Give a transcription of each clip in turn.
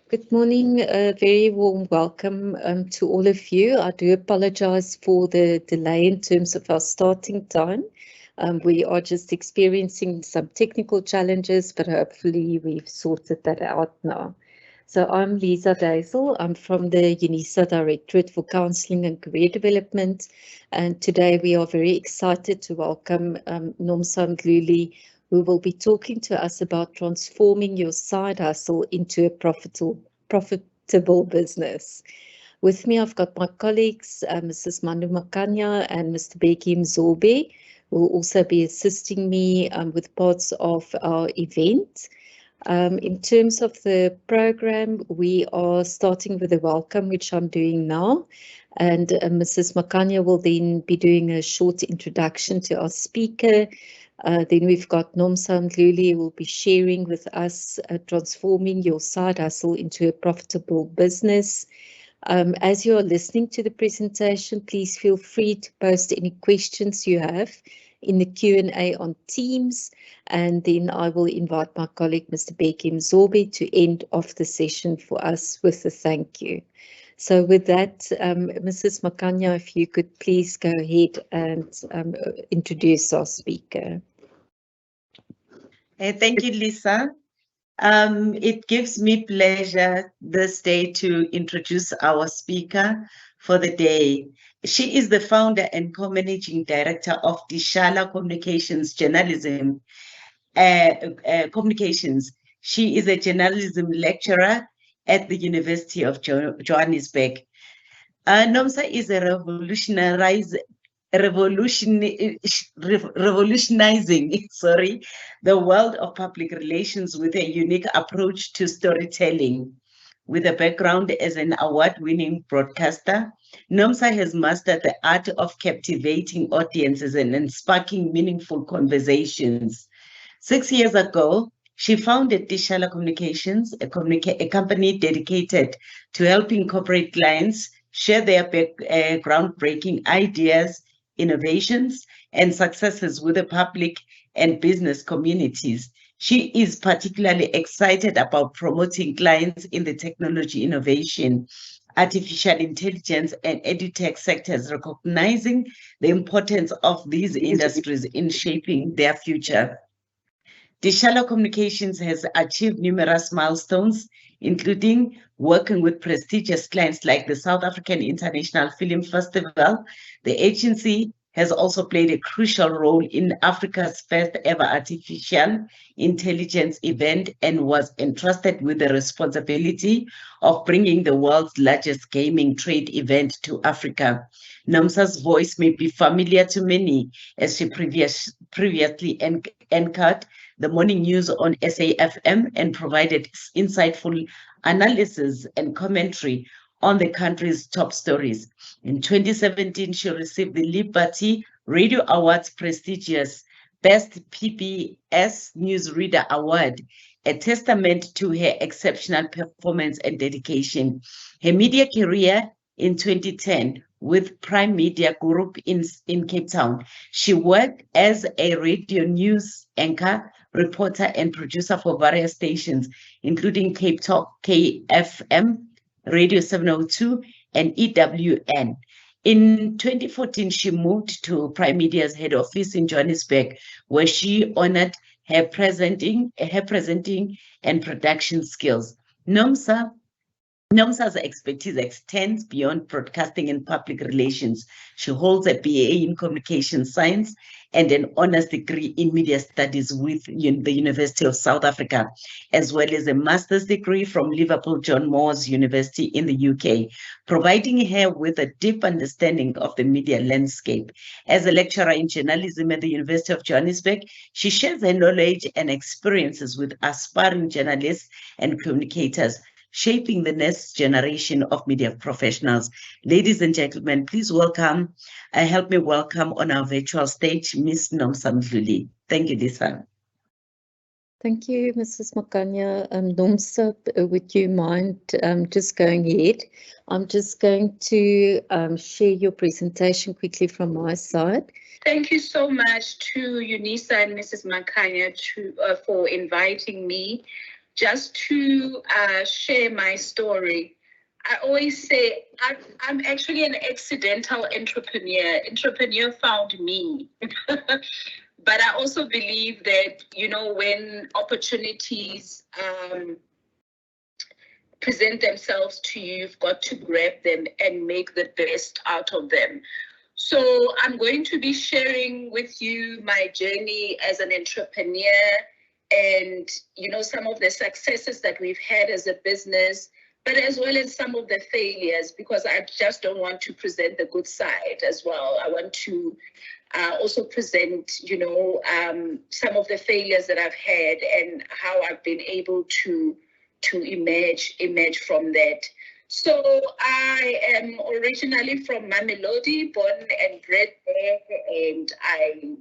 Good morning, a very warm welcome to all of you. I do apologize for the delay in terms of our starting time. We are just experiencing some technical challenges, but hopefully we've sorted that out now. So I'm Lisa Daisel. I'm from the Unisa Directorate for Counselling and Career Development. And today we are very excited to welcome Nomsa Mdhluli, who will be talking to us about transforming your side hustle into a profitable business. With me, I've got my colleagues, Mrs. Mandu Makanya and Mr. Beki Mzobe, who will also be assisting me with parts of our event. In terms of the program, we are starting with a welcome, which I'm doing now. And Mrs. Makanya will then be doing a short introduction to our speaker. Then we've got Nomsa Mdhluli, who will be sharing with us transforming your side hustle into a profitable business. As you are listening to the presentation, please feel free to post any questions you have in the Q&A on Teams, and then I will invite my colleague, Mr. Beki Mzobe, to end off the session for us with a thank you. So with that, Mrs. Makanya, if you could please go ahead and introduce our speaker. Thank you, Lisa. It gives me pleasure this day to introduce our speaker for the day. She is the founder and co-managing director of Tishala Communications Journalism Communications. She is a journalism lecturer at the University of Johannesburg. Nomsa is a revolutionizing the world of public relations with a unique approach to storytelling. With a background as an award-winning broadcaster, Nomsa has mastered the art of captivating audiences and sparking meaningful conversations. 6 years ago, she founded Tishala Communications, a company dedicated to helping corporate clients share their groundbreaking ideas, innovations, and successes with the public and business communities. She is particularly excited about promoting clients in the technology innovation, artificial intelligence, and edutech sectors, recognizing the importance of these industries in shaping their future. Tishala Communications has achieved numerous milestones, including working with prestigious clients like the South African International Film Festival. The agency has also played a crucial role in Africa's first ever artificial intelligence event and was entrusted with the responsibility of bringing the world's largest gaming trade event to Africa. Nomsa's voice may be familiar to many as she previously anchored the morning news on SAFM and provided insightful analysis and commentary on the country's top stories. In 2017, she received the Liberty Radio Awards prestigious Best PBS Newsreader Award, a testament to her exceptional performance and dedication. Her media career in 2010 with Prime Media Group in Cape Town. She worked as a radio news anchor, reporter, and producer for various stations, including Cape Talk, KFM, Radio 702, and EWN. In 2014, she moved to Prime Media's head office in Johannesburg, where she honored her presenting and production skills. Nomsa's expertise extends beyond broadcasting and public relations. She holds a BA in communication science and an honors degree in media studies with the University of South Africa, as well as a master's degree from Liverpool John Moores University in the UK, providing her with a deep understanding of the media landscape. As a lecturer in journalism at the University of Johannesburg, she shares her knowledge and experiences with aspiring journalists and communicators, shaping the next generation of media professionals. Ladies and gentlemen, please help me welcome on our virtual stage, Ms. Nomsa Mdhluli. Thank you, Lisa. Thank you, Mrs. Makanya. Nomsa, would you mind just going ahead? I'm just going to share your presentation quickly from my side. Thank you so much to Unisa and Mrs. Makanya for inviting me just to share my story. I always say I'm actually an accidental entrepreneur. Entrepreneur found me. But I also believe that, you know, when opportunities present themselves to you, you've got to grab them and make the best out of them. So I'm going to be sharing with you my journey as an entrepreneur and, you know, some of the successes that we've had as a business, but as well as some of the failures, because I just don't want to present the good side as well. I want to also present, you know, some of the failures that I've had and how I've been able to emerge from that. So I am originally from Mamelodi, born and bred there, and I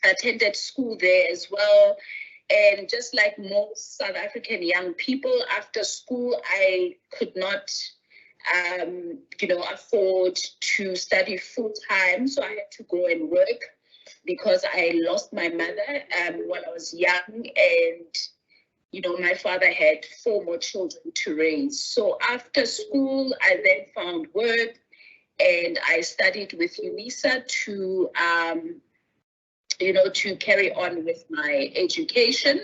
attended school there as well. And just like most South African young people, after school, I could not, you know, afford to study full time. So I had to go and work because I lost my mother when I was young, and you know, my father had 4 more children to raise. So after school, I then found work, and I studied with Unisa to, you know, to carry on with my education.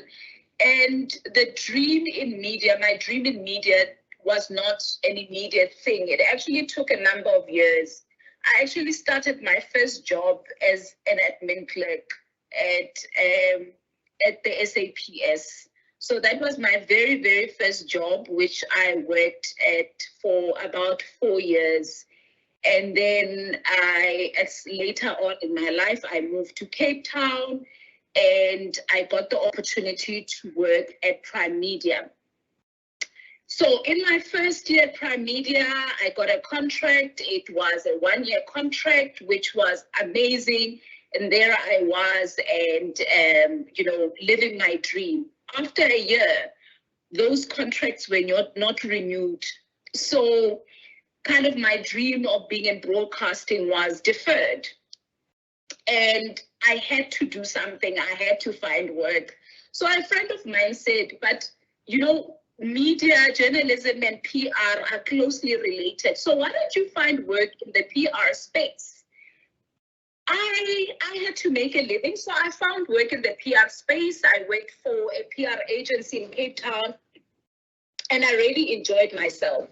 And the dream in media, my dream in media was not an immediate thing. It actually took a number of years. I actually started my first job as an admin clerk at the SAPS. So that was my very, very first job, which I worked at for about 4 years. And then later on in my life, I moved to Cape Town, and I got the opportunity to work at Prime Media. So in my first year at Prime Media, I got a contract. It was a 1-year contract, which was amazing. And there I was, and you know, living my dream. After a year, those contracts were not renewed. So kind of my dream of being in broadcasting was deferred. And I had to do something. I had to find work. So a friend of mine said, but, you know, media, journalism, and PR are closely related. So why don't you find work in the PR space? I had to make a living, so I found work in the PR space. I worked for a PR agency in Cape Town, and I really enjoyed myself.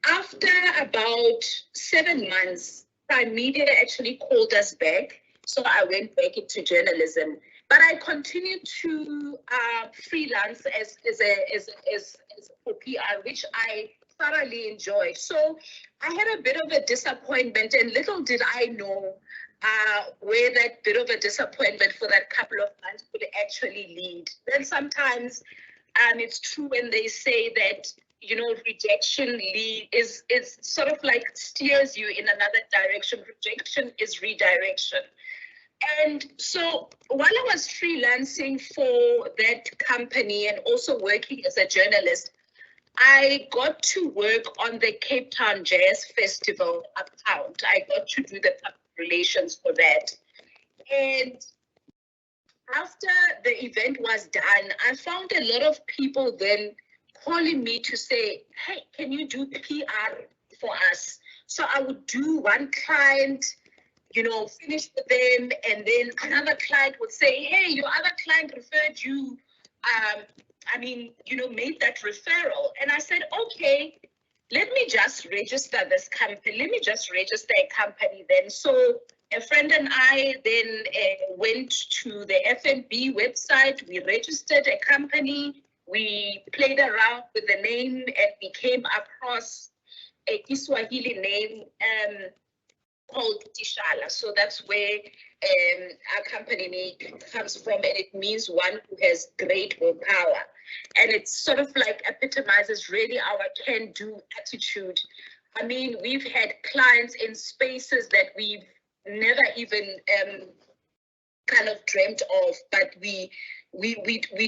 After about 7 months, Prime Media actually called us back, so I went back into journalism. But I continued to freelance as for PR, which I thoroughly enjoyed. So I had a bit of a disappointment, and little did I know where that bit of a disappointment for that couple of months could actually lead. Then sometimes it's true when they say that, you know, rejection is sort of like steers you in another direction. Rejection is redirection. And so while I was freelancing for that company and also working as a journalist, I got to work on the Cape Town Jazz Festival account. I got to do the public relations for that. And after the event was done, I found a lot of people then calling me to say, hey, can you do PR for us? So I would do one client, you know, finish with them, and then another client would say, hey, your other client referred you, made that referral. And I said, okay, let me just register this company. Let me just register a company then. So a friend and I then went to the FNB website. We registered a company. We played around with the name, and we came across a Kiswahili name called Tishala. So that's where our company name comes from, and it means one who has great willpower. And it sort of like epitomizes really our can-do attitude. I mean, we've had clients in spaces that we've never even kind of dreamt of, but we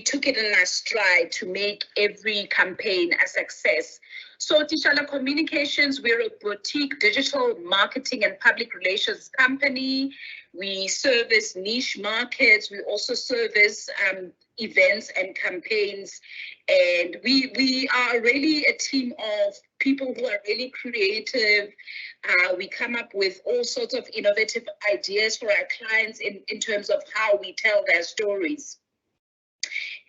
took it in our stride to make every campaign a success. So Tishala Communications, we're a boutique digital marketing and public relations company. We service niche markets. We also service events and campaigns. And we are really a team of people who are really creative. We come up with all sorts of innovative ideas for our clients in terms of how we tell their stories.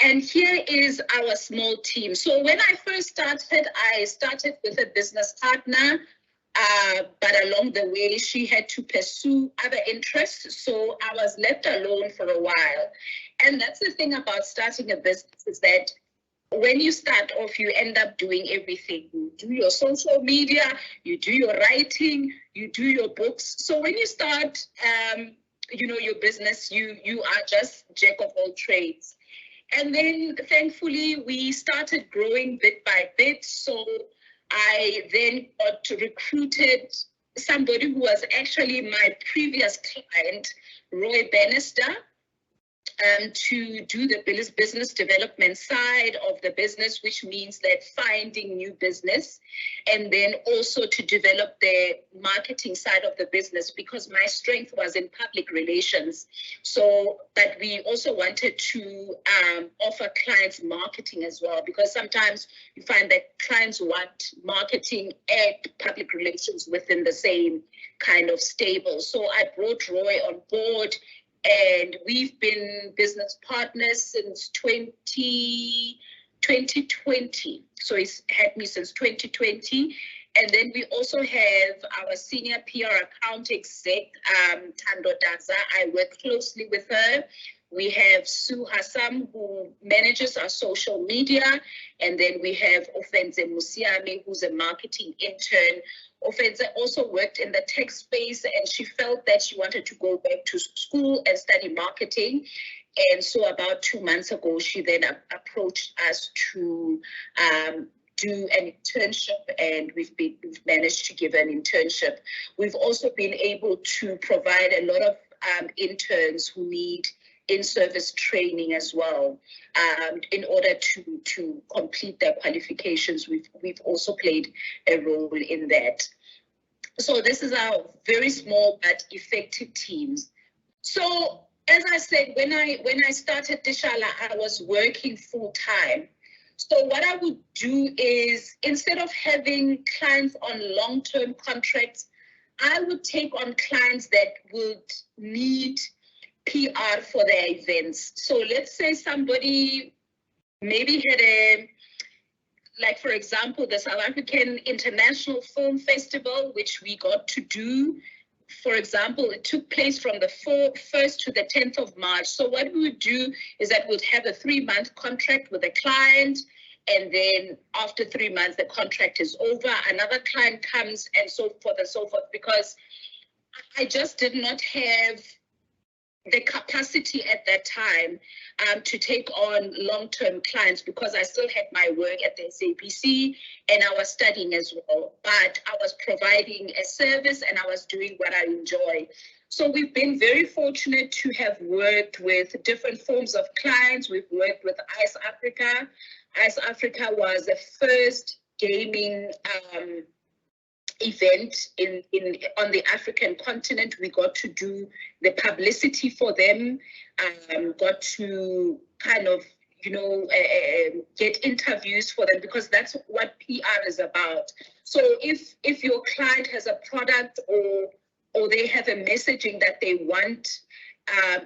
And here is our small team. So when I first started, I started with a business partner, but along the way, she had to pursue other interests. So I was left alone for a while. And that's the thing about starting a business, is that when you start off, you end up doing everything. You do your social media, you do your writing, you do your books. So when you start, your business, you are just jack of all trades. And then thankfully, we started growing bit by bit. So I then got recruited somebody who was actually my previous client, Roy Bannister, to do the business development side of the business, which means that finding new business, and then also to develop the marketing side of the business, because my strength was in public relations. So, but we also wanted to offer clients marketing as well, because sometimes you find that clients want marketing and public relations within the same kind of stable. So I brought Roy on board, and we've been business partners since 2020. So he's had me since 2020. And then we also have our senior PR account exec, Tando Daza. I work closely with her. We have Sue Hassam, who manages our social media. And then we have Ofenze Musiame, who's a marketing intern. Ofenze also worked in the tech space, and she felt that she wanted to go back to school and study marketing. And so about 2 months ago, she then approached us to do an internship, and we've managed to give an internship. We've also been able to provide a lot of interns who need in-service training as well. In order to complete their qualifications, we've also played a role in that. So this is our very small but effective teams. So as I said, when I started Tishala, I was working full time. So what I would do is, instead of having clients on long-term contracts, I would take on clients that would need PR for their events. So let's say somebody maybe had like for example, the South African International Film Festival, which we got to do. For example, it took place from the 1st to the 10th of March. So what we would do is that we'd have a 3-month contract with a client, and then after 3 months, the contract is over, another client comes, and so forth and so forth, because I just did not have the capacity at that time to take on long-term clients, because I still had my work at the SABC and I was studying as well, but I was providing a service and I was doing what I enjoy. So we've been very fortunate to have worked with different forms of clients. We've worked with Ice Africa. Ice Africa was the first gaming event on the African continent. We got to do the publicity for them, got to kind of, get interviews for them, because that's what PR is about. So if your client has a product or they have a messaging that they want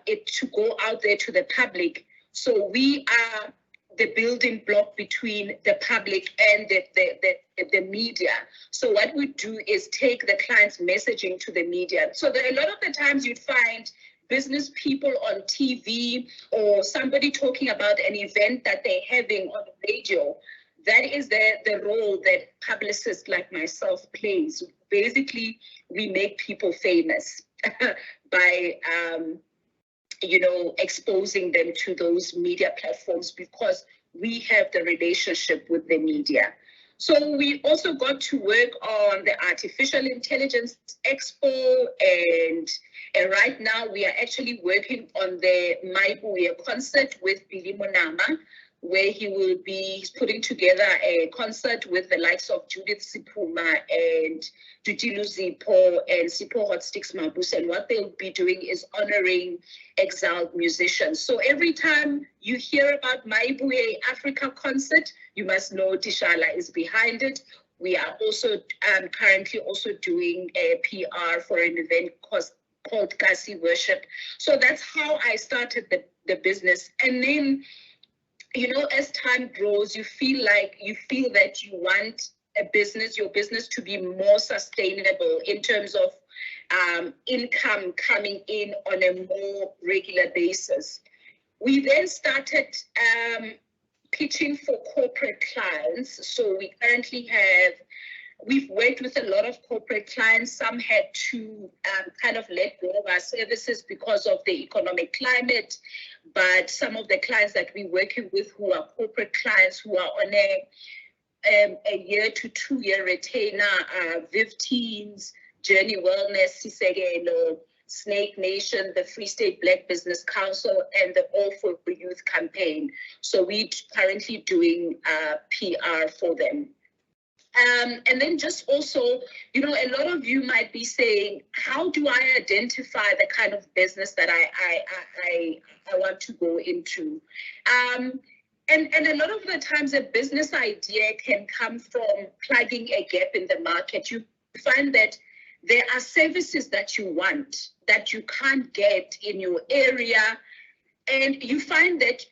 it to go out there to the public, so we are the building block between the public and the media. So what we do is take the client's messaging to the media. So there, a lot of the times you'd find business people on TV or somebody talking about an event that they're having on the radio. That is the role that publicists like myself plays. Basically, we make people famous by exposing them to those media platforms, because we have the relationship with the media. So we also got to work on the Artificial Intelligence Expo, and right now we are actually working on the Maibuye concert with Billy Monama. where he will be putting together a concert with the likes of Judith Sipuma and Dutilu Zipho and Sipho Hot Sticks Mabuse. And what they'll be doing is honoring exiled musicians. So every time you hear about Maibuye Africa concert, you must know Tishala is behind it. We are also currently also doing a PR for an event called Kasi Worship. So that's how I started the business. And then, you know, as time grows, you feel that you want your business to be more sustainable in terms of income coming in on a more regular basis. We then started pitching for corporate clients. So we currently we've worked with a lot of corporate clients. Some had to kind of let go of our services because of the economic climate. But some of the clients that we're working with who are corporate clients who are on a 1 to 2 year retainer, Viv Teens, Journey Wellness, Sisegelo, Snake Nation, the Free State Black Business Council, and the All for Youth campaign. So we're currently doing PR for them. And then just also, you know, a lot of you might be saying, how do I identify the kind of business that I want to go into? And a lot of the times a business idea can come from plugging a gap in the market. You find that there are services that you want that you can't get in your area. And you find that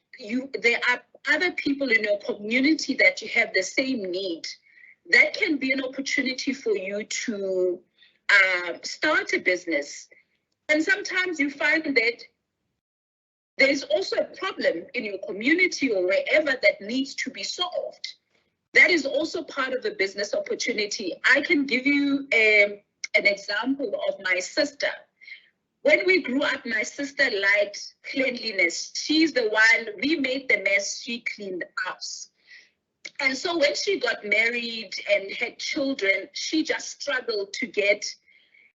there are other people in your community that you have the same need. That can be an opportunity for you to start a business. And sometimes you find that there's also a problem in your community or wherever that needs to be solved. That is also part of the business opportunity. I can give you an example of my sister. When we grew up, my sister liked cleanliness. She's the one, we made the mess, she cleaned the house. And so when she got married and had children, she just struggled to get,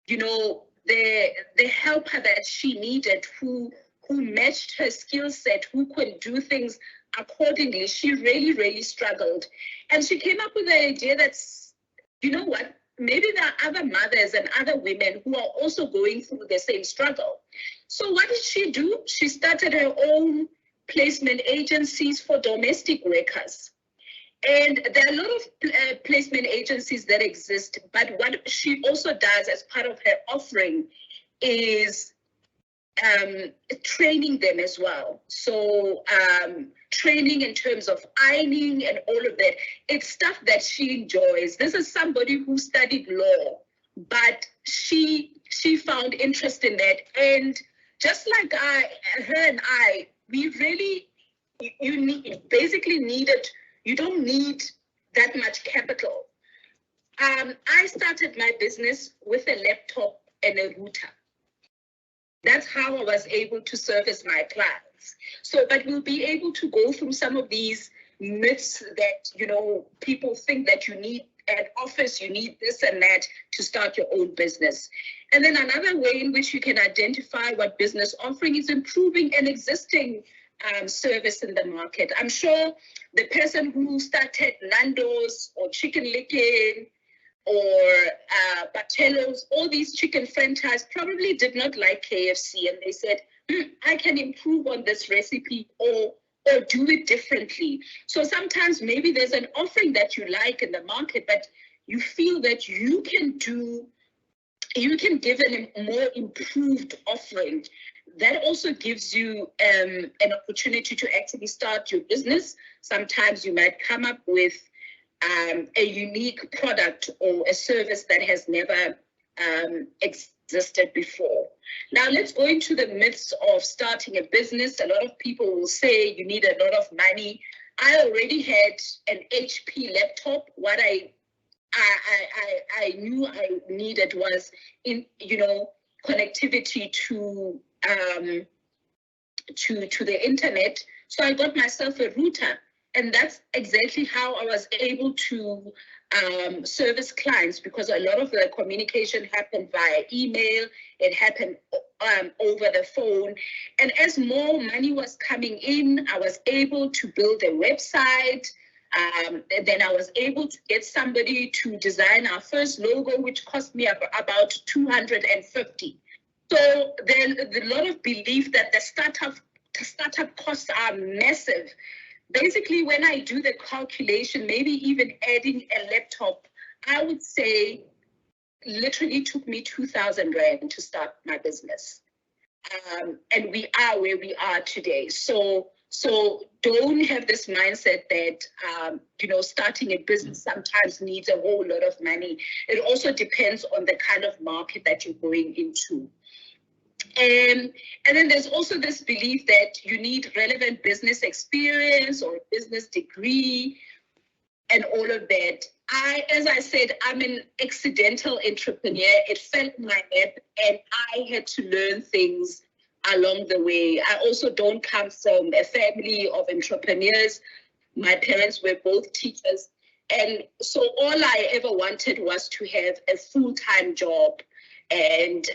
you know, the helper that she needed, who matched her skill set, who could do things accordingly. She really, really struggled. And she came up with the idea that, you know what, maybe there are other mothers and other women who are also going through the same struggle. So what did she do? She started her own placement agencies for domestic workers. And there are a lot of placement agencies that exist, but what she also does as part of her offering is training them as well. So training in terms of ironing and all of that, it's stuff that she enjoys. This is somebody who studied law, but she found interest in that. And just like her and I, we really, you don't need that much capital. I started my business with a laptop and a router. That's how I was able to service my clients. So, but we'll be able to go through some of these myths that, you know, people think that you need an office, you need this and that to start your own business. And then another way in which you can identify what business offering is improving an existing service in the market. I'm sure the person who started Nando's or Chicken Licken or Batello's, all these chicken franchise probably did not like KFC, and they said, I can improve on this recipe or do it differently. So sometimes maybe there's an offering that you like in the market, but you feel that you can give a more improved offering. That also gives you an opportunity to actually start your business. Sometimes you might come up with a unique product or a service that has never existed before. Now let's go into the myths of starting a business. A lot of people will say you need a lot of money. I already had an HP laptop. What I knew I needed was connectivity to the internet. So I got myself a router. And that's exactly how I was able to service clients, because a lot of the communication happened via email, it happened over the phone. And as more money was coming in, I was able to build a website. Then I was able to get somebody to design our first logo, which cost me about 250. So there's a lot of belief that the startup costs are massive. Basically, when I do the calculation, maybe even adding a laptop, I would say literally took me 2,000 Rand to start my business. And we are where we are today. So don't have this mindset that, starting a business sometimes needs a whole lot of money. It also depends on the kind of market that you're going into. And then there's also this belief that you need relevant business experience or a business degree and all of that. As I said, I'm an accidental entrepreneur. It fell in my lap and I had to learn things along the way. I also don't come from a family of entrepreneurs. My parents were both teachers. And so all I ever wanted was to have a full-time job. And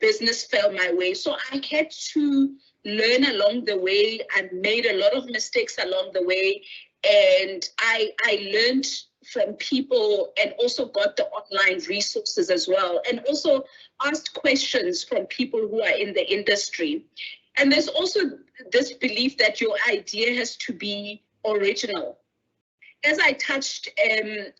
business fell my way. So I had to learn along the way. I made a lot of mistakes along the way. And I learned from people and also got the online resources as well. And also asked questions from people who are in the industry. And there's also this belief that your idea has to be original. As I touched on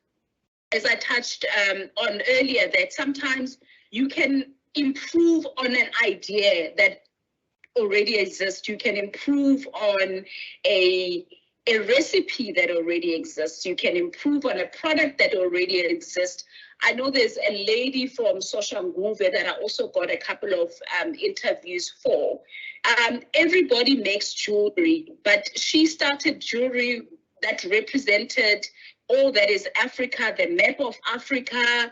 earlier, that sometimes you can improve on an idea that already exists. You can improve on a recipe that already exists. You can improve on a product that already exists. I know there's a lady from Soshanguve that I also got a couple of interviews for. Everybody makes jewelry, but she started jewelry that represented all that is Africa, the map of Africa,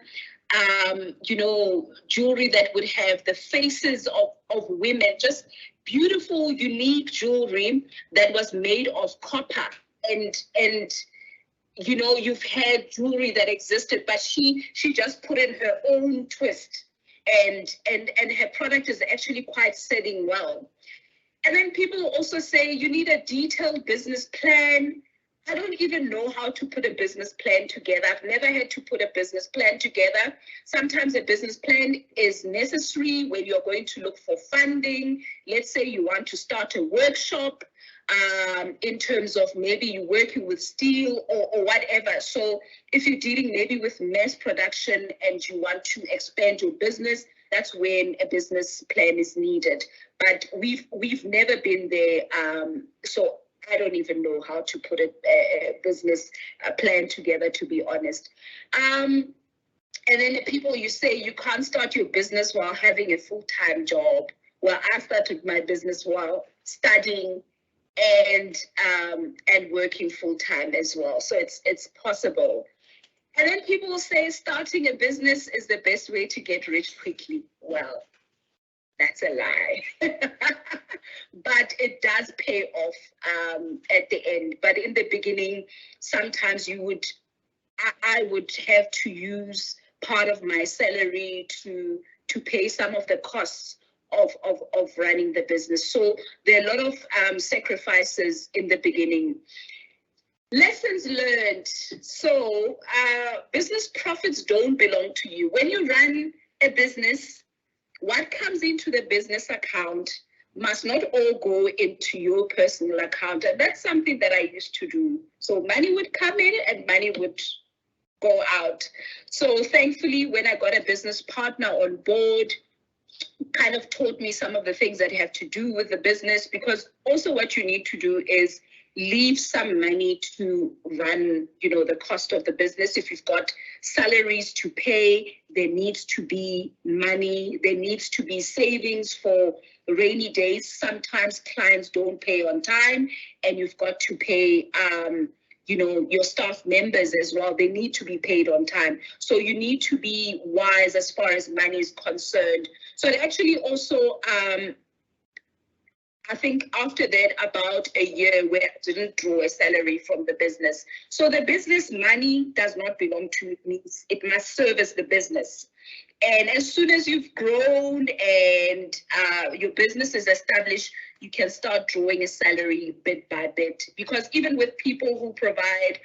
jewelry that would have the faces of women, just beautiful, unique jewelry that was made of copper. And you've had jewelry that existed, but she just put in her own twist, and her product is actually quite selling well. And then people also say you need a detailed business plan. I don't even know how to put a business plan together. I've never had to put a business plan together. Sometimes a business plan is necessary when you're going to look for funding. Let's say you want to start a workshop in terms of maybe you're working with steel or whatever. So if you're dealing maybe with mass production and you want to expand your business, that's when a business plan is needed. But we've never been there. So I don't even know how to put a business plan together, to be honest. And then the people, you say you can't start your business while having a full-time job. Well, I started my business while studying and working full-time as well. So it's possible. And then people will say starting a business is the best way to get rich quickly. Well, that's a lie. But it does pay off at the end. But in the beginning, sometimes I would have to use part of my salary to pay some of the costs of running the business. So there are a lot of sacrifices in the beginning. Lessons learned. So business profits don't belong to you. When you run a business, what comes into the business account must not all go into your personal account. And that's something that I used to do. So money would come in and money would go out. So thankfully, when I got a business partner on board, kind of taught me some of the things that have to do with the business, because also what you need to do is leave some money to run, the cost of the business. If you've got salaries to pay, there needs to be money. There needs to be savings for rainy days. Sometimes clients don't pay on time, and you've got to pay, your staff members as well. They need to be paid on time. So you need to be wise as far as money is concerned. So it actually also I think after that, about a year where I didn't draw a salary from the business. So the business money does not belong to me. It must service the business. And as soon as you've grown and your business is established, you can start drawing a salary bit by bit. Because even with people who provide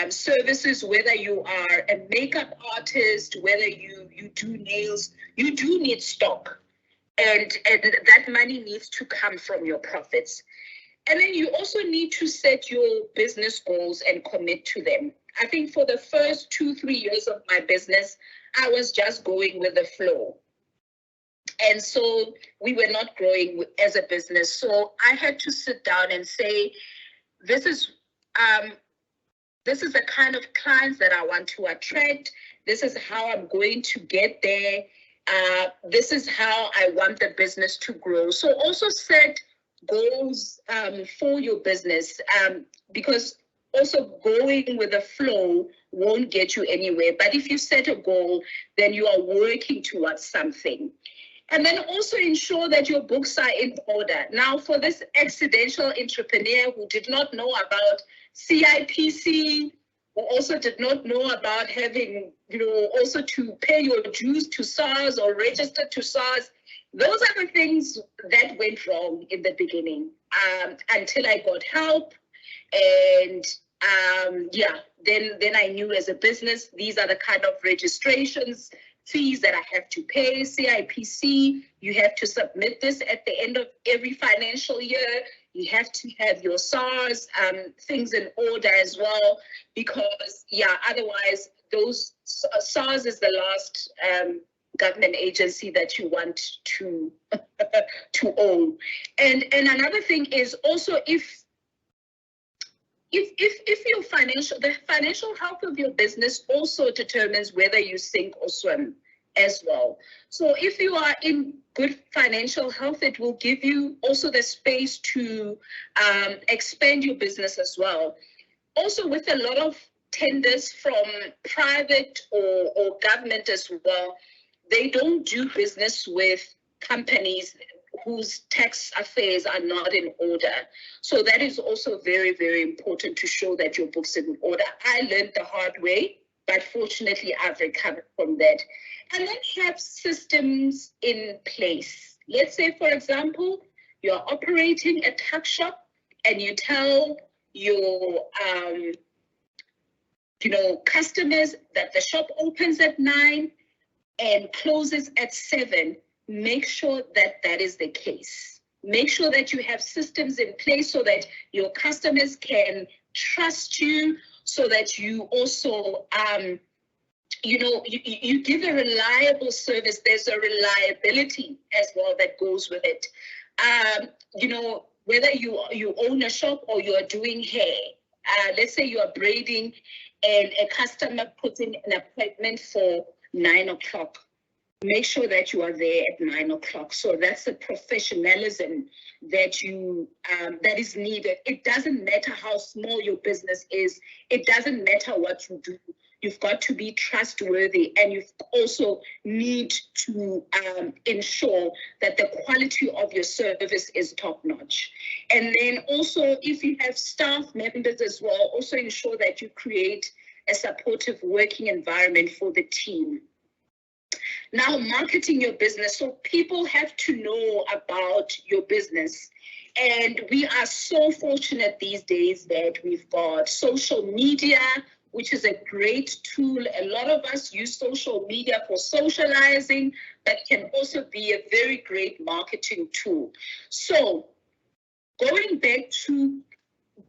services, whether you are a makeup artist, whether you do nails, you do need stock. And that money needs to come from your profits. And then you also need to set your business goals and commit to them. I think for the first 2-3 years of my business, I was just going with the flow. And so we were not growing as a business. So I had to sit down and say, this is the kind of clients that I want to attract. This is how I'm going to get there. This is how I want the business to grow. So also set goals for your business, because also going with the flow won't get you anywhere. But if you set a goal, then you are working towards something. And then also ensure that your books are in order. Now, for this accidental entrepreneur who did not know about CIPC, who also did not know about having, also to pay your dues to SARS or register to SARS, those are the things that went wrong in the beginning, until I got help. And then I knew as a business, these are the kind of registrations, fees that I have to pay. CIPC, you have to submit this at the end of every financial year. You have to have your SARS things in order as well, because otherwise those SARS is the last government agency that you want to own. And another thing is also if your the financial health of your business also determines whether you sink or swim as well. So if you are in good financial health, it will give you also the space to expand your business as well. Also, with a lot of tenders from private or government as well, they don't do business with companies whose tax affairs are not in order. So that is also very, very important to show that your book's in order. I learned the hard way, but fortunately I've recovered from that. And then have systems in place. Let's say, for example, you're operating a tuck shop and you tell your customers that the shop opens at 9 and closes at 7. Make sure that that is the case. Make sure that you have systems in place so that your customers can trust you, so that you also, you give a reliable service. There's a reliability as well that goes with it. Whether you own a shop or you are doing hair, let's say you are braiding and a customer puts in an appointment for 9 o'clock. Make sure that you are there at 9 o'clock. So that's the professionalism that that is needed. It doesn't matter how small your business is. It doesn't matter what you do. You've got to be trustworthy, and you also need to ensure that the quality of your service is top-notch. And then also, if you have staff members as well, also ensure that you create a supportive working environment for the team. Now, marketing your business. So people have to know about your business. And we are so fortunate these days that we've got social media, which is a great tool. A lot of us use social media for socializing, but can also be a very great marketing tool. So going back to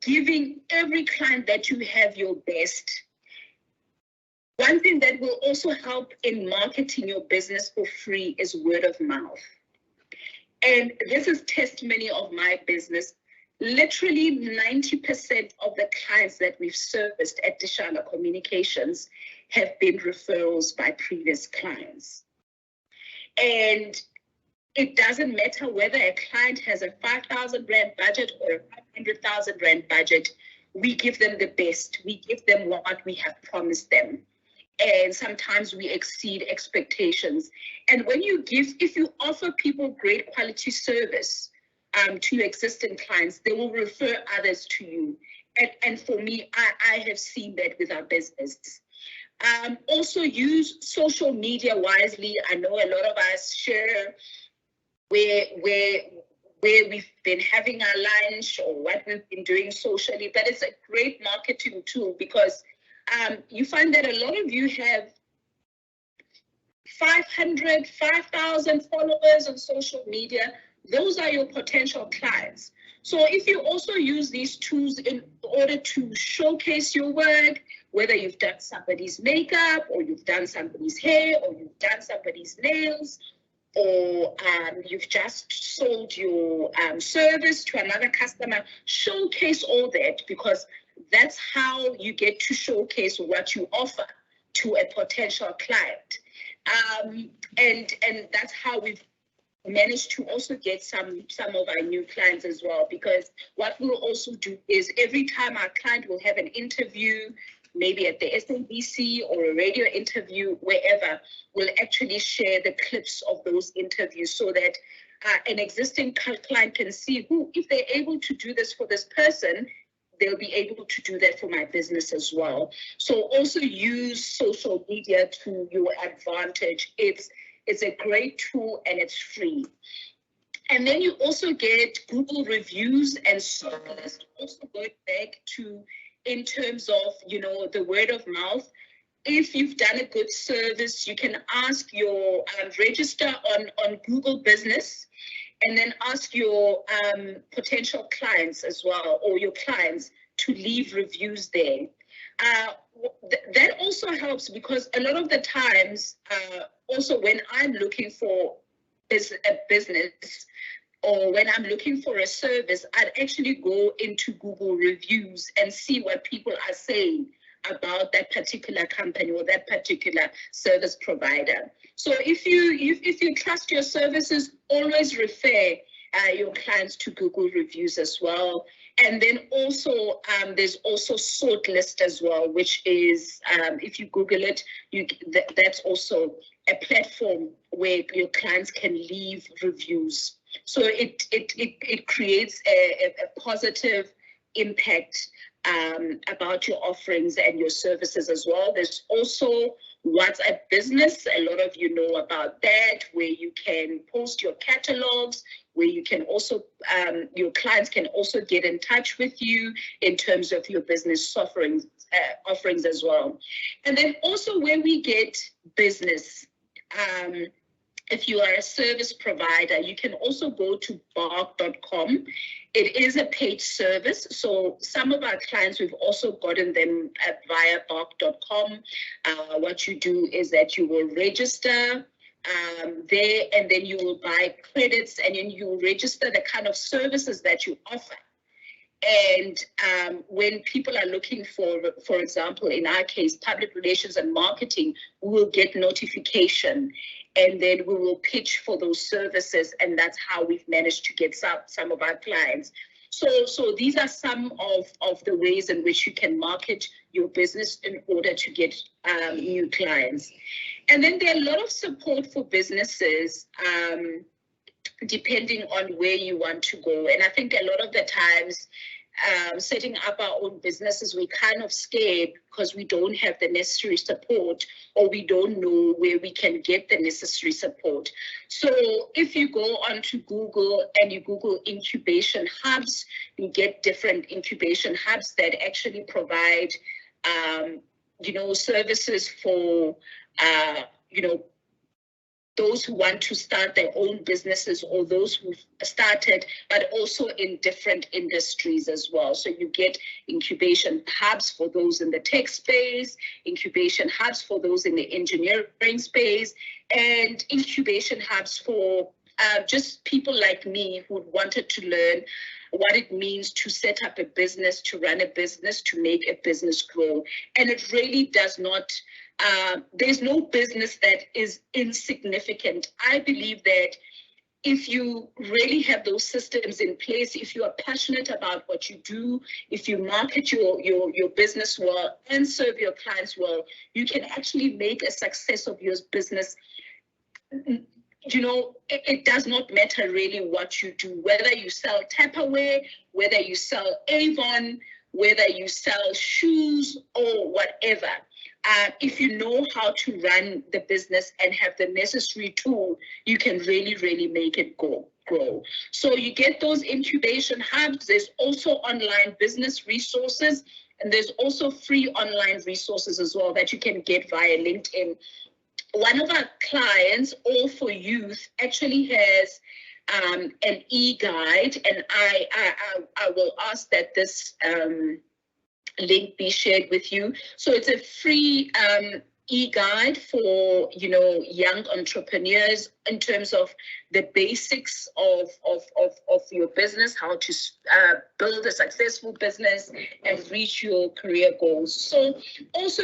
giving every client that you have your best, one thing that will also help in marketing your business for free is word of mouth. And this is testimony of my business. Literally 90% of the clients that we've serviced at Tishala Communications have been referrals by previous clients. And it doesn't matter whether a client has a 5,000 Rand budget or a 500,000 Rand budget, we give them the best. We give them what we have promised them. And sometimes we exceed expectations. And when you if you offer people great quality service, to your existing clients, they will refer others to you. And for me, I have seen that with our business. Also use social media wisely. I know a lot of us share where we've been having our lunch or what we've been doing socially, but it's a great marketing tool because you find that a lot of you have 500, 5,000 followers on social media. Those are your potential clients. So if you also use these tools in order to showcase your work, whether you've done somebody's makeup or you've done somebody's hair or you've done somebody's nails, or you've just sold your service to another customer, showcase all that, because that's how you get to showcase what you offer to a potential client. And that's how we've managed to also get some of our new clients as well, because what we'll also do is every time our client will have an interview, maybe at the SABC or a radio interview, wherever, we'll actually share the clips of those interviews so that an existing client can see who, if they're able to do this for this person, they'll be able to do that for my business as well. So also use social media to your advantage. It's a great tool and it's free. And then you also get Google reviews and so on. Also going back to, in terms of, the word of mouth. If you've done a good service, you can ask your register on Google Business, and then ask your potential clients as well, or your clients, to leave reviews there. That also helps because a lot of the times, also when I'm looking for a business, or when I'm looking for a service, I'd actually go into Google reviews and see what people are saying about that particular company or that particular service provider. So if you trust your services, always refer your clients to Google reviews as well. And then also there's also sort list as well, which is if you Google it, that's also a platform where your clients can leave reviews. So it creates a positive impact about your offerings and your services as well. There's also WhatsApp Business. A lot of you know about that, where you can post your catalogs, where you can also, your clients can also get in touch with you in terms of your business offerings as well. And then also where we get business, if you are a service provider, you can also go to bark.com. It is a paid service. So some of our clients, we've also gotten them via bark.com. What you do is that you will register there, and then you will buy credits, and then you will register the kind of services that you offer. And when people are looking for example, in our case, public relations and marketing, we will get notification, and then we will pitch for those services, and that's how we've managed to get some of our clients. So these are some of the ways in which you can market your business in order to get new clients. And then there are a lot of support for businesses, depending on where you want to go. And I think a lot of the times, setting up our own businesses, we're kind of scared because we don't have the necessary support, or we don't know where we can get the necessary support. So if you go onto Google and you Google incubation hubs, you get different incubation hubs that actually provide, services for, those who want to start their own businesses, or those who've started, but also in different industries as well. So you get incubation hubs for those in the tech space, incubation hubs for those in the engineering space, and incubation hubs for just people like me who wanted to learn what it means to set up a business, to run a business, to make a business grow. And it really does not, there's no business that is insignificant. I believe that if you really have those systems in place, if you are passionate about what you do, if you market your business well and serve your clients well, you can actually make a success of your business it does not matter really what you do, whether you sell Tupperware, whether you sell Avon, whether you sell shoes or whatever. If you know how to run the business and have the necessary tool, you can really, really make it grow. So you get those incubation hubs. There's also online business resources, and there's also free online resources as well that you can get via LinkedIn. One of our clients, All for Youth, actually has an e-guide, and I will ask that this link be shared with you. So it's a free e-guide for young entrepreneurs in terms of the basics of your business, how to build a successful business and reach your career goals. So also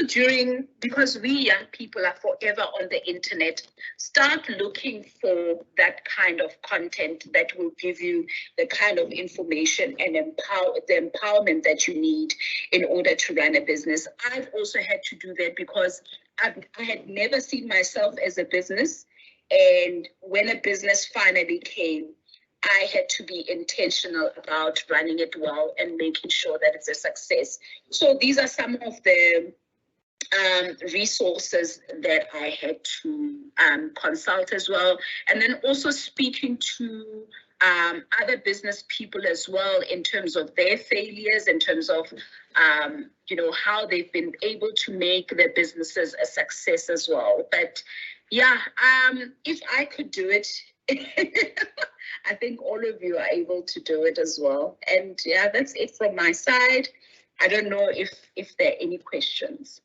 because we young people are forever on the internet, start looking for that kind of content that will give you the kind of information and the empowerment that you need in order to run a business. I've also had to do that because I had never seen myself as a business. And when a business finally came, I had to be intentional about running it well and making sure that it's a success. So these are some of the resources that I had to consult as well. And then also speaking to other business people as well in terms of their failures, in terms of how they've been able to make their businesses a success as well. But yeah, if I could do it, I think all of you are able to do it as well. And yeah, that's it from my side. I don't know if there are any questions.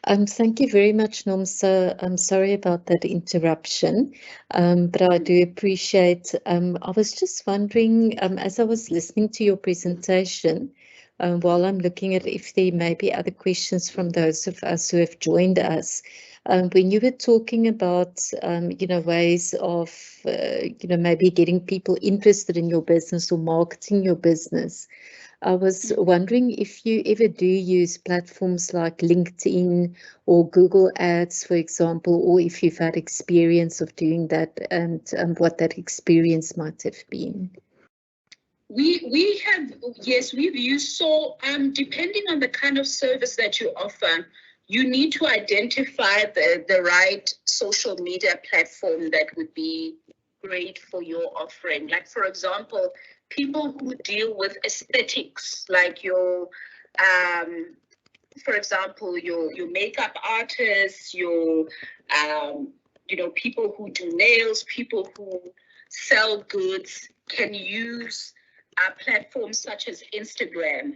Thank you very much, Nomsa. I'm sorry about that interruption, but I do appreciate. I was just wondering, as I was listening to your presentation, while I'm looking at if there may be other questions from those of us who have joined us, when you were talking about, ways of, maybe getting people interested in your business or marketing your business, I was wondering if you ever do use platforms like LinkedIn or Google Ads, for example, or if you've had experience of doing that and what that experience might have been. We have, yes, we've used, so depending on the kind of service that you offer, you need to identify the right social media platform that would be great for your offering. Like, for example, people who deal with aesthetics, like your, for example, your makeup artists, your, people who do nails, people who sell goods can use platforms such as Instagram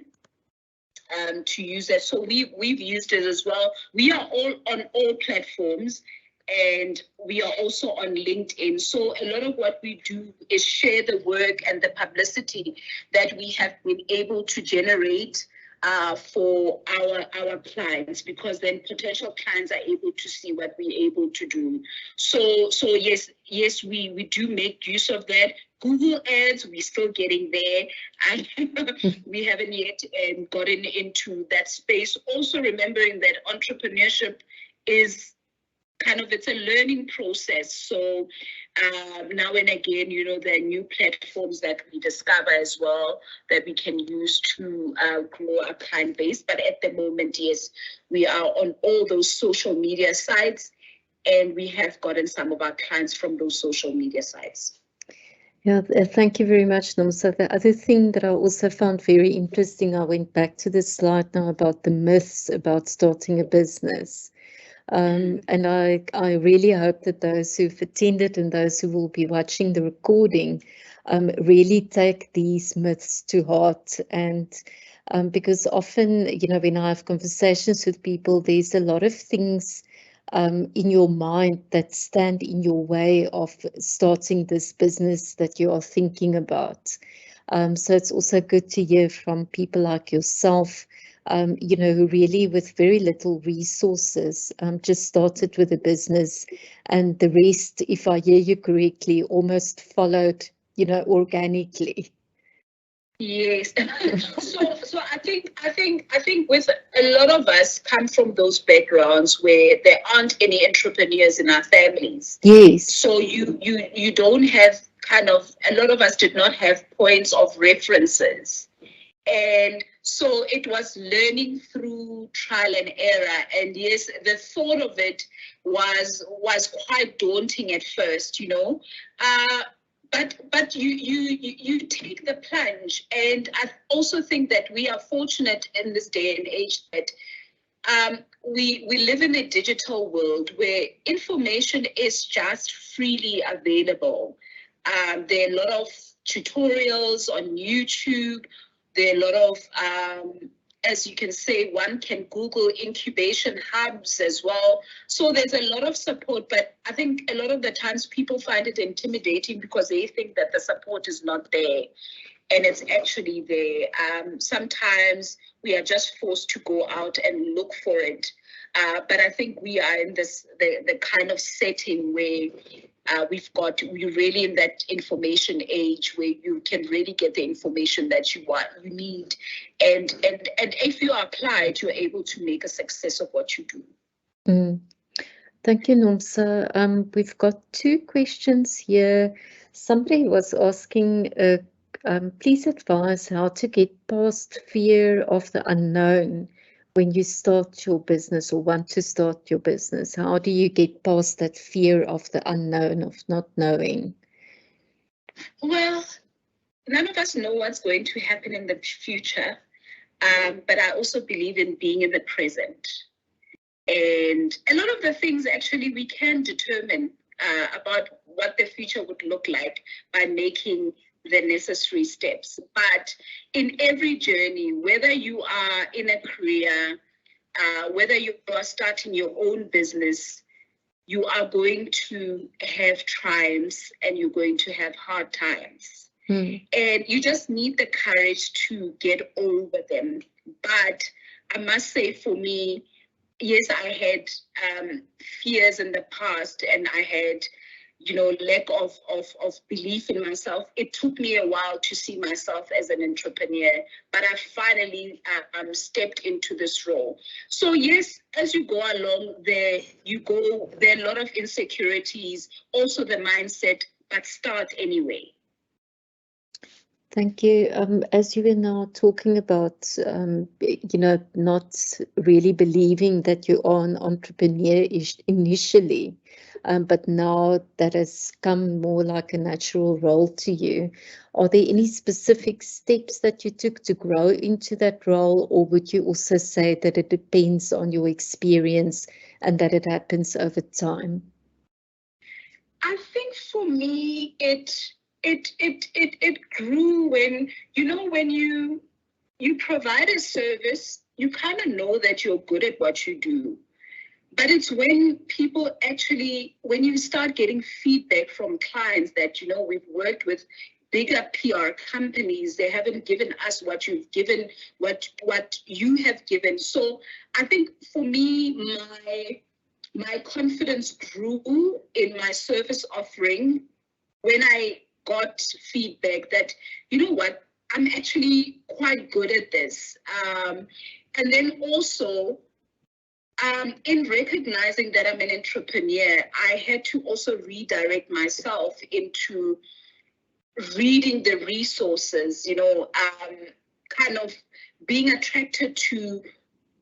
to use that. So we've used it as well. We are all on all platforms, and we are also on LinkedIn. So a lot of what we do is share the work and the publicity that we have been able to generate for our clients, because then potential clients are able to see what we're able to do. So yes, we do make use of that. Google Ads, we're still getting there, and we haven't yet gotten into that space. Also remembering that entrepreneurship is it's a learning process. So now and again, there are new platforms that we discover as well that we can use to grow our client base. But at the moment, yes, we are on all those social media sites, and we have gotten some of our clients from those social media sites. Yeah, thank you very much, Nomsa. The other thing that I also found very interesting, I went back to the slide now about the myths about starting a business. And I really hope that those who've attended and those who will be watching the recording really take these myths to heart. And because often, when I have conversations with people, there's a lot of things in your mind that stand in your way of starting this business that you are thinking about. So it's also good to hear from people like yourself, who really with very little resources just started with a business, and the rest, if I hear you correctly, almost followed, organically. Yes. So I think with a lot of us come from those backgrounds where there aren't any entrepreneurs in our families. Yes. So you don't have a lot of us did not have points of references. And so it was learning through trial and error. And yes, the thought of it was quite daunting at first, you know. But you take the plunge, and I also think that we are fortunate in this day and age that we live in a digital world where information is just freely available. There are a lot of tutorials on YouTube. There are a lot of as you can say, one can Google incubation hubs as well. So there's a lot of support, but I think a lot of the times people find it intimidating because they think that the support is not there, and it's actually there. Sometimes we are just forced to go out and look for it. But I think we are in the kind of setting where we're really in that information age where you can really get the information that you want, you need. And if you apply it, you're able to make a success of what you do. Mm. Thank you, Nomsa. We've got 2 questions here. Somebody was asking, please advise how to get past fear of the unknown when you start your business or want to start your business. How do you get past that fear of the unknown, of not knowing? Well, none of us know what's going to happen in the future, but I also believe in being in the present. And a lot of the things actually we can determine about what the future would look like by making the necessary steps. But in every journey, whether you are in a career, whether you are starting your own business, you are going to have triumphs and you're going to have hard times. And you just need the courage to get over them. But I must say, for me, yes, I had fears in the past, and I had, lack of belief in myself. It took me a while to see myself as an entrepreneur, but I finally stepped into this role. So yes, as you go along, there are a lot of insecurities, also the mindset, but start anyway. Thank you. As you were now talking about, not really believing that you are an entrepreneur initially, but now that has come more like a natural role to you. Are there any specific steps that you took to grow into that role, or would you also say that it depends on your experience and that it happens over time? I think for me, it grew when you provide a service, you kind of know that you're good at what you do. But it's when people when you start getting feedback from clients that, we've worked with bigger PR companies, they haven't given us what you've given, what you have given. So I think for me, my confidence grew in my service offering when I got feedback that, I'm actually quite good at this. And then also, in recognizing that I'm an entrepreneur, I had to also redirect myself into reading the resources, kind of being attracted to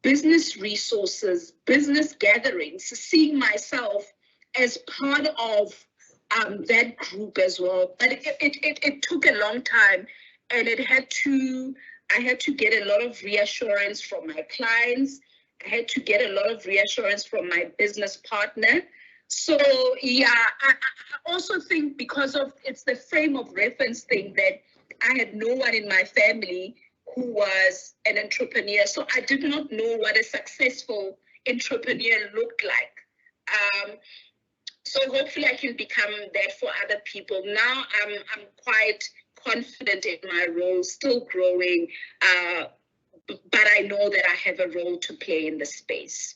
business resources, business gatherings, seeing myself as part of that group as well. But it took a long time, and I had to get a lot of reassurance from my clients. I had to get a lot of reassurance from my business partner. So yeah, I also think because of it's the frame of reference thing that I had no one in my family who was an entrepreneur. So I did not know what a successful entrepreneur looked like. So hopefully I can become that for other people. Now I'm quite confident in my role, still growing, but I know that I have a role to play in the space.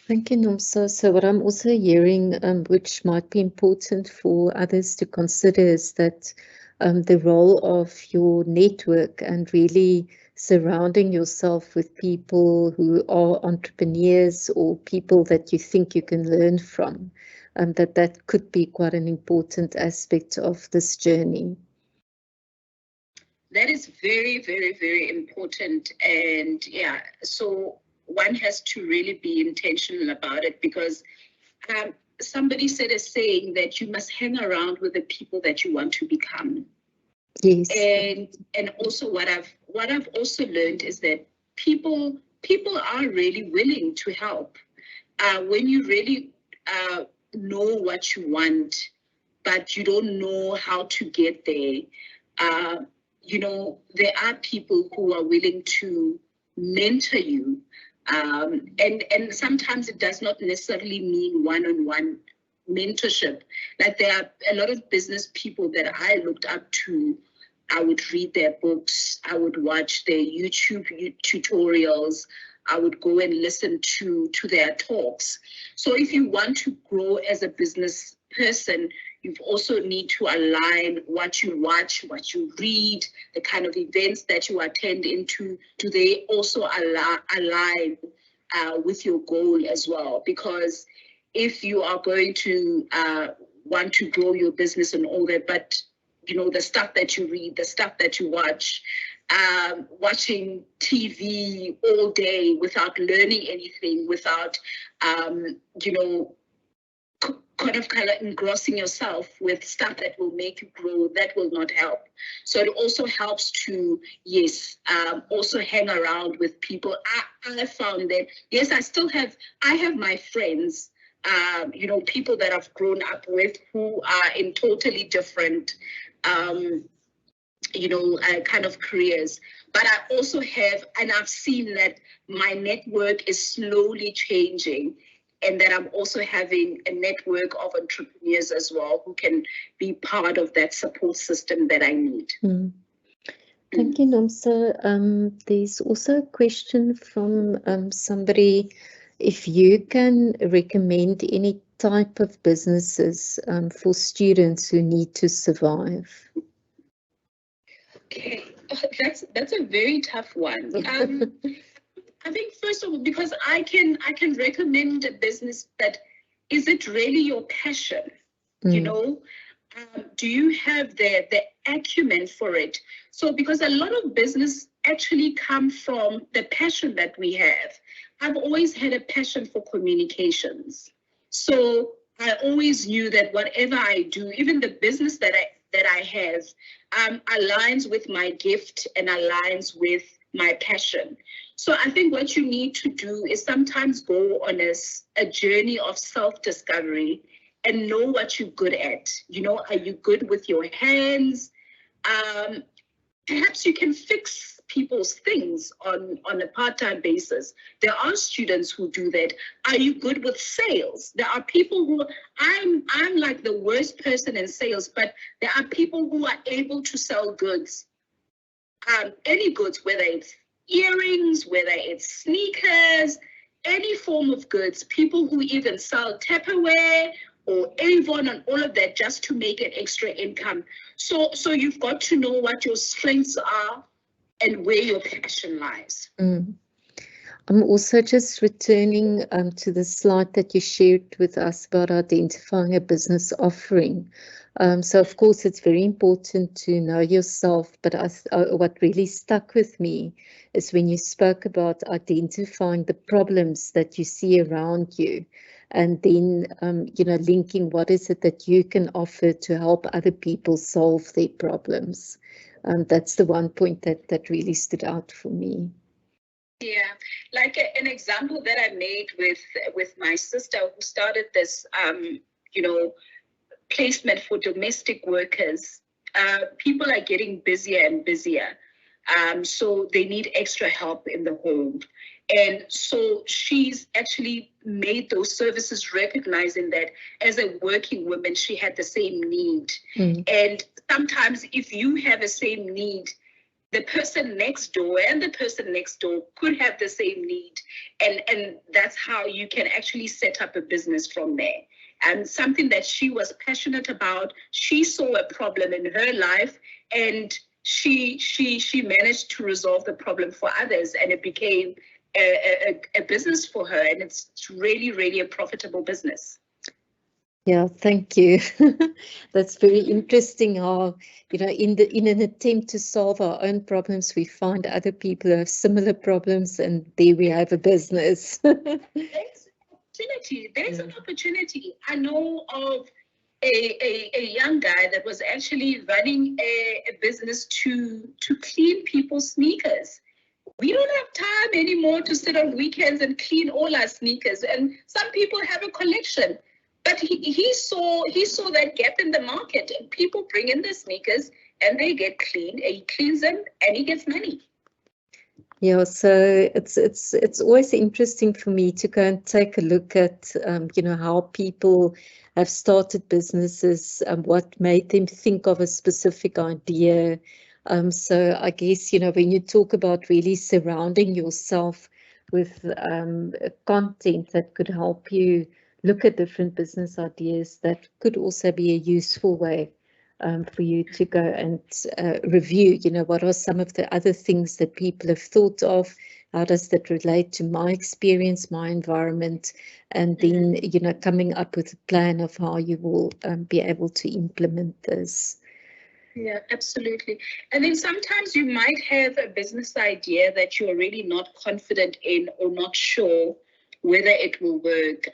Thank you, Nomsa. So what I'm also hearing, which might be important for others to consider, is that the role of your network and really surrounding yourself with people who are entrepreneurs or people that you think you can learn from, that could be quite an important aspect of this journey. That is very, very, very important. And yeah, so one has to really be intentional about it, because somebody said a saying that you must hang around with the people that you want to become. Yes. And also what I've also learned is that people are really willing to help when you really know what you want, but you don't know how to get there. There are people who are willing to mentor you. And sometimes it does not necessarily mean one-on-one mentorship. Like, there are a lot of business people that I looked up to. I would read their books, I would watch their YouTube tutorials, I would go and listen to their talks. So if you want to grow as a business person, you also need to align what you watch, what you read, the kind of events that you attend into. Do they also align with your goal as well? Because if you are going to want to grow your business and all that, but the stuff that you read, the stuff that you watch, watching TV all day without learning anything, without, kind of engrossing yourself with stuff that will make you grow, that will not help. So it also helps to, also hang around with people. I found that, yes, I have my friends, people that I've grown up with who are in totally different kind of careers. But I also have, and I've seen that my network is slowly changing, and that I'm also having a network of entrepreneurs as well who can be part of that support system that I need. Thank you, Nomsa. There's also a question from somebody, if you can recommend any type of businesses for students who need to survive. Okay, that's a very tough one. I think, first of all, because I can recommend a business, that is it really your passion? Do you have the acumen for it? So, because a lot of business actually come from the passion that we have. I've always had a passion for communications. So I always knew that whatever I do, even the business that I have, aligns with my gift and aligns with my passion. So I think what you need to do is sometimes go on a journey of self-discovery and know what you're good at. Are you good with your hands? Perhaps you can fix people's things on a part-time basis. There are students who do that. Are you good with sales? There are people who, I'm like the worst person in sales, but there are people who are able to sell goods, any goods, whether it's earrings, whether it's sneakers, any form of goods, people who even sell Tupperware or Avon and all of that just to make an extra income. So you've got to know what your strengths are and where your passion lies. I'm also just returning to the slide that you shared with us about identifying a business offering. So of course it's very important to know yourself, but what really stuck with me is when you spoke about identifying the problems that you see around you, and then linking what is it that you can offer to help other people solve their problems. That's the one point that really stood out for me. Yeah, like an example that I made with my sister who started this, placement for domestic workers. People are getting busier and busier, so they need extra help in the home. And so she's actually made those services, recognizing that as a working woman, she had the same need. And sometimes if you have the same need, the person next door and the person next door could have the same need. And that's how you can actually set up a business from there. and something that she was passionate about. She saw a problem in her life, and she managed to resolve the problem for others, and it became a business for her, and it's really, really a profitable business. Yeah, thank you. That's very interesting how, in an attempt to solve our own problems, we find other people who have similar problems, and there we have a business. There's an opportunity. I know of a young guy that was actually running a business to clean people's sneakers. We don't have time anymore to sit on weekends and clean all our sneakers. And some people have a collection. But he saw that gap in the market, and people bring in their sneakers and they get clean, and he cleans them and he gets money. Yeah, so it's always interesting for me to go and take a look at how people have started businesses, what made them think of a specific idea. So I guess when you talk about really surrounding yourself with content that could help you look at different business ideas, that could also be a useful way for you to go and review, what are some of the other things that people have thought of, how does that relate to my experience, my environment, and then, coming up with a plan of how you will be able to implement this. Yeah, absolutely. And then sometimes you might have a business idea that you're really not confident in or not sure whether it will work.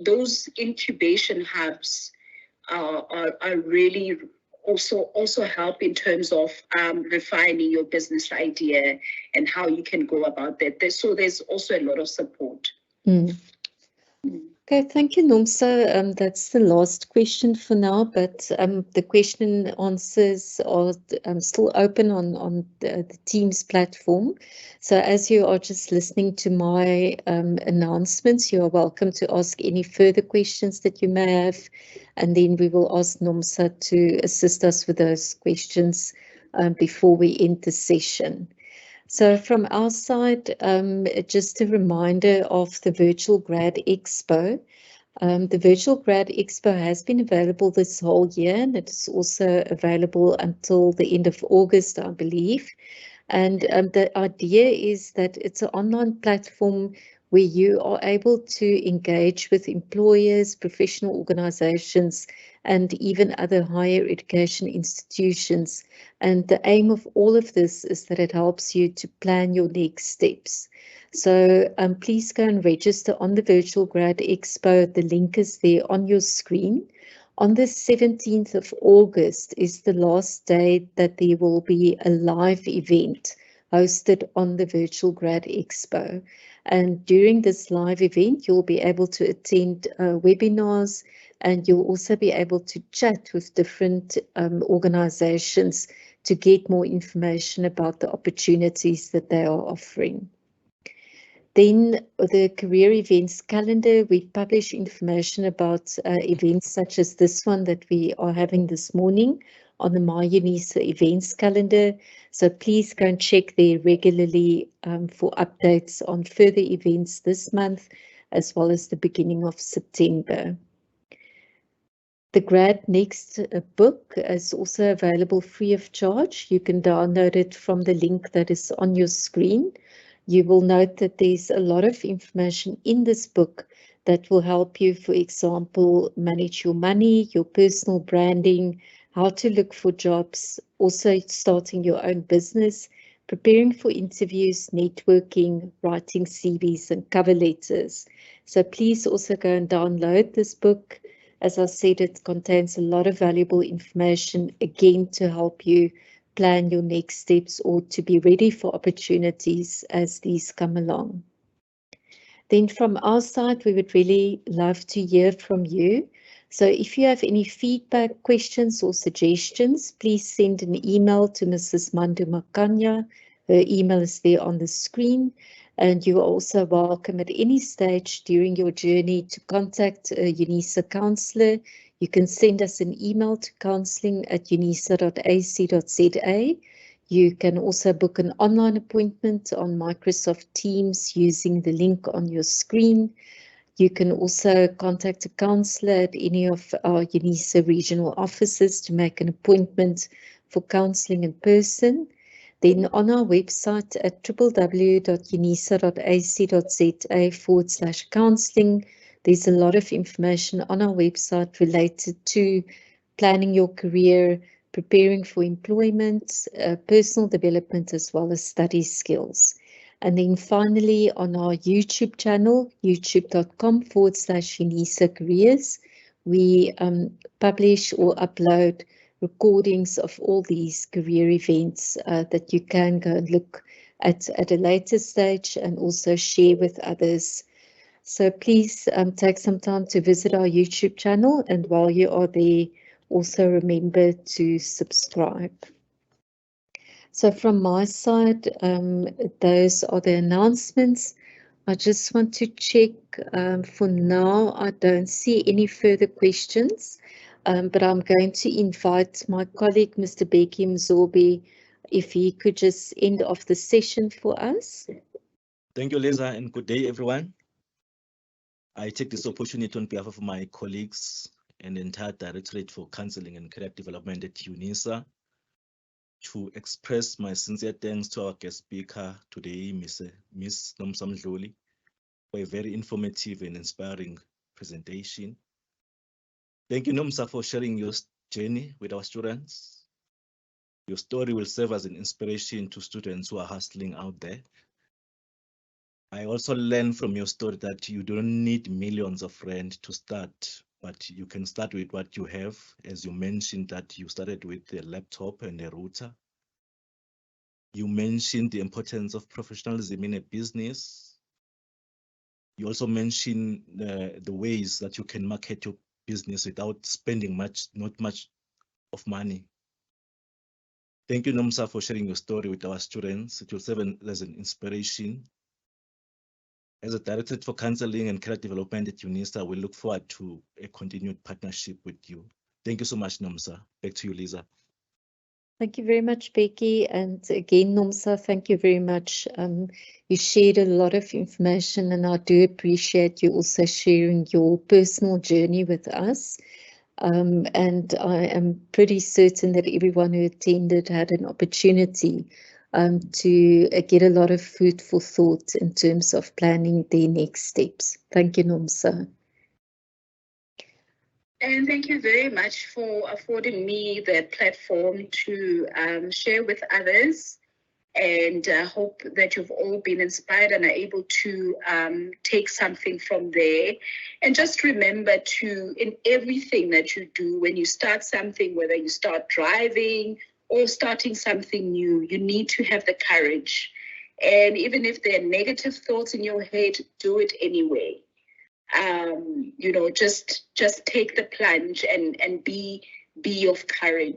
Those incubation hubs are really also help in terms of refining your business idea and how you can go about that. So there's also a lot of support. Okay, thank you, Nomsa. That's the last question for now, but the question and answers are still open on the Teams platform. So as you are just listening to my announcements, you are welcome to ask any further questions that you may have, and then we will ask Nomsa to assist us with those questions before we end the session. So from our side, just a reminder of the Virtual Grad Expo. The Virtual Grad Expo has been available this whole year, and it is also available until the end of August, I believe. And the idea is that it's an online platform where you are able to engage with employers, professional organizations, and even other higher education institutions. And the aim of all of this is that it helps you to plan your next steps. So please go and register on the Virtual Grad Expo. The link is there on your screen. On the 17th of August is the last day that there will be a live event hosted on the Virtual Grad Expo. And during this live event, you'll be able to attend webinars, and you'll also be able to chat with different organizations to get more information about the opportunities that they are offering. Then the career events calendar, we publish information about events such as this one that we are having this morning on the My Unisa events calendar. So please go and check there regularly for updates on further events this month, as well as the beginning of September. The Grad Next book is also available free of charge. You can download it from the link that is on your screen. You will note that there's a lot of information in this book that will help you, for example, manage your money, your personal branding, how to look for jobs, also starting your own business, preparing for interviews, networking, writing CVs and cover letters. So please also go and download this book. As I said, it contains a lot of valuable information, again, to help you plan your next steps or to be ready for opportunities as these come along. Then from our side, we would really love to hear from you. So if you have any feedback, questions or suggestions, please send an email to Mrs. Mandu Makanya. Her email is there on the screen. And you are also welcome at any stage during your journey to contact a Unisa counsellor. You can send us an email to counselling@unisa.ac.za. You can also book an online appointment on Microsoft Teams using the link on your screen. You can also contact a counsellor at any of our Unisa regional offices to make an appointment for counselling in person. Then on our website at www.unisa.ac.za/counselling, there's a lot of information on our website related to planning your career, preparing for employment, personal development, as well as study skills. And then finally, on our YouTube channel, youtube.com/Unisa Careers, we publish or upload recordings of all these career events that you can go and look at a later stage and also share with others. So please take some time to visit our YouTube channel, and while you are there, also remember to subscribe. So from my side, those are the announcements. I just want to check, for now, I don't see any further questions, but I'm going to invite my colleague, Mr. Beki Mzobi, if he could just end off the session for us. Thank you, Lisa, and good day, everyone. I take this opportunity on behalf of my colleagues and the entire Directorate for Counseling and Career Development at Unisa to express my sincere thanks to our guest speaker today, Ms. Nomsa Mdhluli, for a very informative and inspiring presentation. Thank you, Nomsa, for sharing your journey with our students. Your story will serve as an inspiration to students who are hustling out there. I also learned from your story that you don't need millions of rand to start, but you can start with what you have. As you mentioned that you started with a laptop and a router. You mentioned the importance of professionalism in a business. You also mentioned the ways that you can market your business without spending not much of money. Thank you, Nomsa, for sharing your story with our students. It will serve as an inspiration. As a Directorate for Counseling and Career Development at Unisa, we look forward to a continued partnership with you. Thank you so much, Nomsa. Back to you, Lisa. Thank you very much, Becky. And again, Nomsa, thank you very much. You shared a lot of information, and I do appreciate you also sharing your personal journey with us. And I am pretty certain that everyone who attended had an opportunity to get a lot of food for thought in terms of planning their next steps. Thank you, Nomsa. And thank you very much for affording me the platform to share with others. And I hope that you've all been inspired and are able to take something from there. And just remember to, in everything that you do, when you start something, whether you start driving or starting something new, you need to have the courage. And even if there are negative thoughts in your head, do it anyway. You know, just take the plunge and be of courage.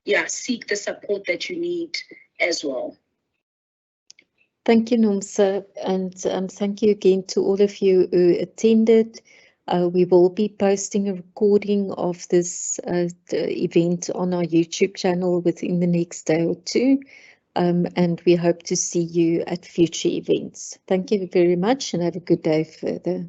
Yeah, seek the support that you need as well. Thank you, Nomsa, and thank you again to all of you who attended. We will be posting a recording of this event on our YouTube channel within the next day or two, and we hope to see you at future events. Thank you very much and have a good day further.